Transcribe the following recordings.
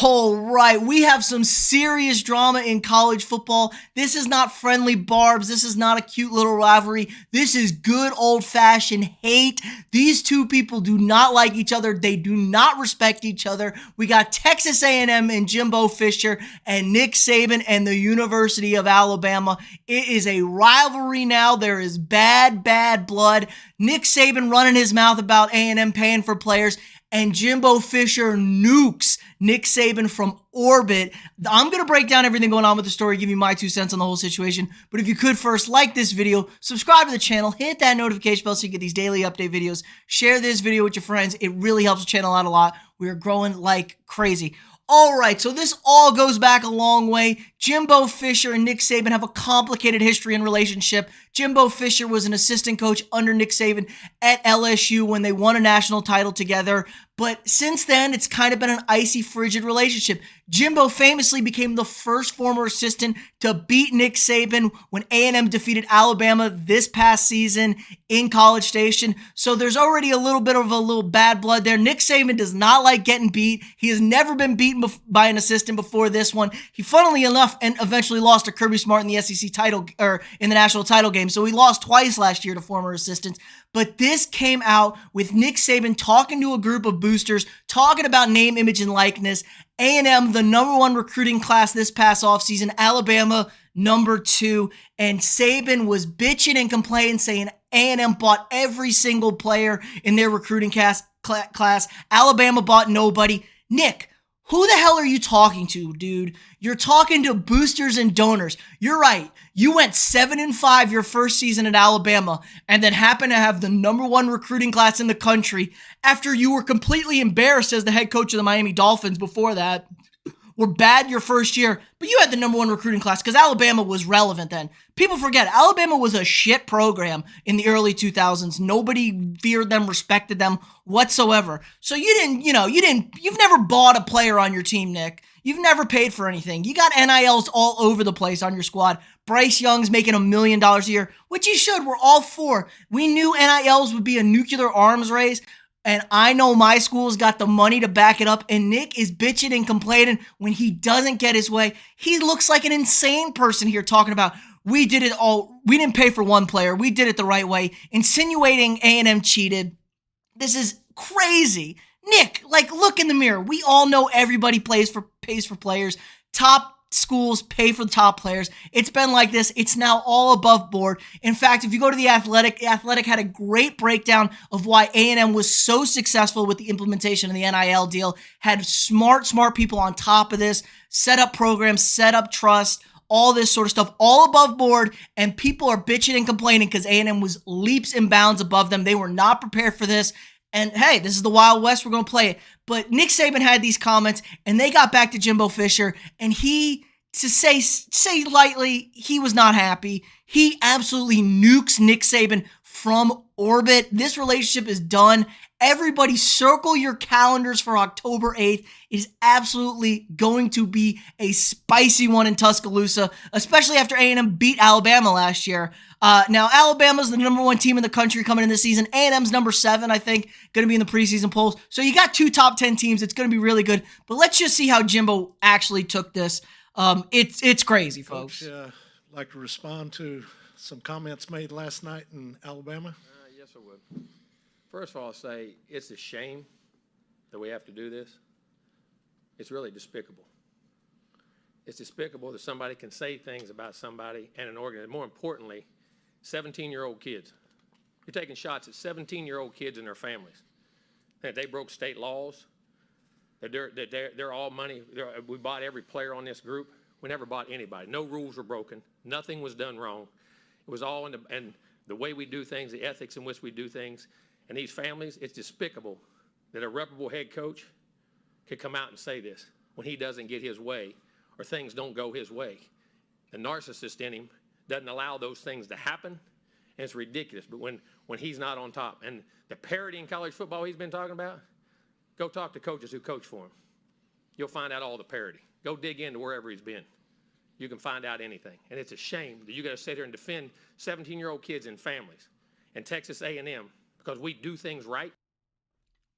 All right, we have some serious drama in college football. This is not friendly barbs. This is not a cute little rivalry. This is good old-fashioned hate. These two people do not like each other. They do not respect each other. We got Texas A&M and Jimbo Fisher and Nick Saban and the University of Alabama. It is a rivalry now. There is bad blood. Nick Saban running his mouth about A&M paying for players, and Jimbo Fisher nukes Nick Saban from orbit. I'm going to break down everything going on with the story, give you my 2 cents on the whole situation. But if you could first like this video, subscribe to the channel, hit that notification bell so you get these daily update videos. Share this video with your friends. It really helps the channel out a lot. We are growing like crazy. All right, so this all goes back a long way. Jimbo Fisher and Nick Saban have a complicated history and relationship. Jimbo Fisher was an assistant coach under Nick Saban at LSU when they won a national title together. But since then, it's kind of been an icy, frigid relationship. Jimbo famously became the first former assistant to beat Nick Saban when A&M defeated Alabama this past season in College Station. So there's already a little bit of a little bad blood there. Nick Saban does not like getting beat. He has never been beaten by an assistant before this one. He, funnily enough, and eventually lost to Kirby Smart in the SEC title, or in the national title game. So he lost twice last year to former assistants. But this came out with Nick Saban talking to a group of boosters, talking about name, image, and likeness. A&M, the #1 recruiting class this past offseason. Alabama, #2. And Saban was bitching and complaining, saying A&M bought every single player in their recruiting class. Alabama bought nobody. Nick, who the hell are you talking to, dude? You're talking to boosters and donors. You're right. You went 7-5 your first season at Alabama and then happened to have the #1 recruiting class in the country after you were completely embarrassed as the head coach of the Miami Dolphins before that. Were bad your first year, but you had the #1 recruiting class because Alabama was relevant then. People forget, Alabama was a shit program in the early 2000s. Nobody feared them, respected them whatsoever. So you've never bought a player on your team, Nick. You've never paid for anything. You got NILs all over the place on your squad. Bryce Young's making $1 million a year, which he should. We're all for. We knew NILs would be a nuclear arms race. And I know my school's got the money to back it up. And Nick is bitching and complaining when he doesn't get his way. He looks like an insane person here talking about, we did it all. We didn't pay for one player. We did it the right way. Insinuating A&M cheated. This is crazy. Nick, look in the mirror. We all know everybody pays for players. Top schools pay for the top players. It's been like this. It's now all above board. In fact, if you go to The Athletic had a great breakdown of why A&M was so successful with the implementation of the NIL deal, had smart people on top of this, set up programs, set up trust, all this sort of stuff, all above board, and people are bitching and complaining because A&M was leaps and bounds above them. They were not prepared for this. And hey, this is the Wild West. We're going to play it. But Nick Saban had these comments, and they got back to Jimbo Fisher, and to say lightly, he was not happy. He absolutely nukes Nick Saban from orbit. This relationship is done. Everybody circle your calendars for October 8th. It is absolutely going to be a spicy one in Tuscaloosa, especially after A&M beat Alabama last year. Now, Alabama's the #1 team in the country coming in this season. A&M's #7, I think, going to be in the preseason polls. So you got 2 top 10 teams. It's going to be really good. But let's just see how Jimbo actually took this. It's crazy, folks. Like to respond to some comments made last night in Alabama? Yes, I would. First of all, I'll say it's a shame that we have to do this. It's really despicable. It's despicable that somebody can say things about somebody and an organization. More importantly, 17-year-old kids. You're taking shots at 17-year-old kids and their families. That they broke state laws. They're all money. We bought every player on this group. We never bought anybody. No rules were broken. Nothing was done wrong. It was all in the way we do things, the ethics in which we do things. And these families, it's despicable that a reputable head coach could come out and say this when he doesn't get his way or things don't go his way. The narcissist in him doesn't allow those things to happen, and it's ridiculous. But when he's not on top, and the parity in college football he's been talking about, go talk to coaches who coach for him. You'll find out all the parity. Go dig into wherever he's been. You can find out anything. And it's a shame that you got to sit here and defend 17-year-old kids and families and Texas A&M because we do things right.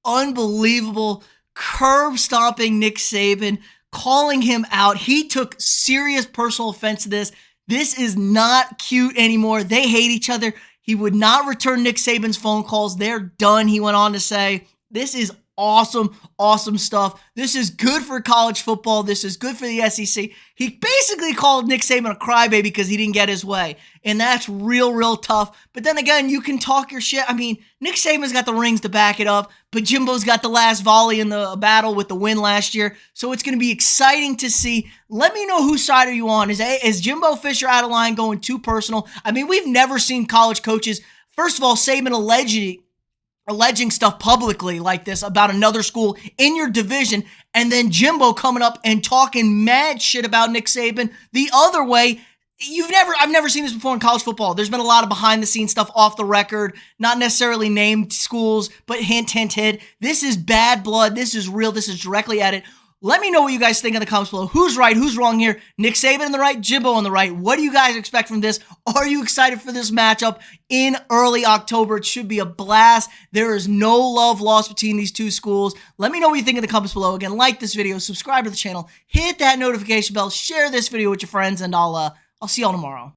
Unbelievable curb stomping Nick Saban, calling him out. He took serious personal offense to this. This is not cute anymore. They hate each other. He would not return Nick Saban's phone calls. They're done, he went on to say. This is awesome, awesome stuff. This is good for college football. This is good for the SEC. He basically called Nick Saban a crybaby because he didn't get his way. And that's real, real tough. But then again, you can talk your shit. I mean, Nick Saban's got the rings to back it up, but Jimbo's got the last volley in the battle with the win last year. So it's going to be exciting to see. Let me know whose side are you on. Is Jimbo Fisher out of line going too personal? I mean, we've never seen college coaches, first of all, Saban alleging stuff publicly like this about another school in your division, and then Jimbo coming up and talking mad shit about Nick Saban the other way. I've never seen this before in college football. There's been a lot of behind the scenes stuff off the record, not necessarily named schools, but hint, hint, hint. This is bad blood. This is real. This is directly at it. Let me know what you guys think in the comments below. Who's right? Who's wrong here? Nick Saban on the right, Jimbo on the right. What do you guys expect from this? Are you excited for this matchup in early October? It should be a blast. There is no love lost between these two schools. Let me know what you think in the comments below. Again, like this video, subscribe to the channel, hit that notification bell, share this video with your friends, and I'll see y'all tomorrow.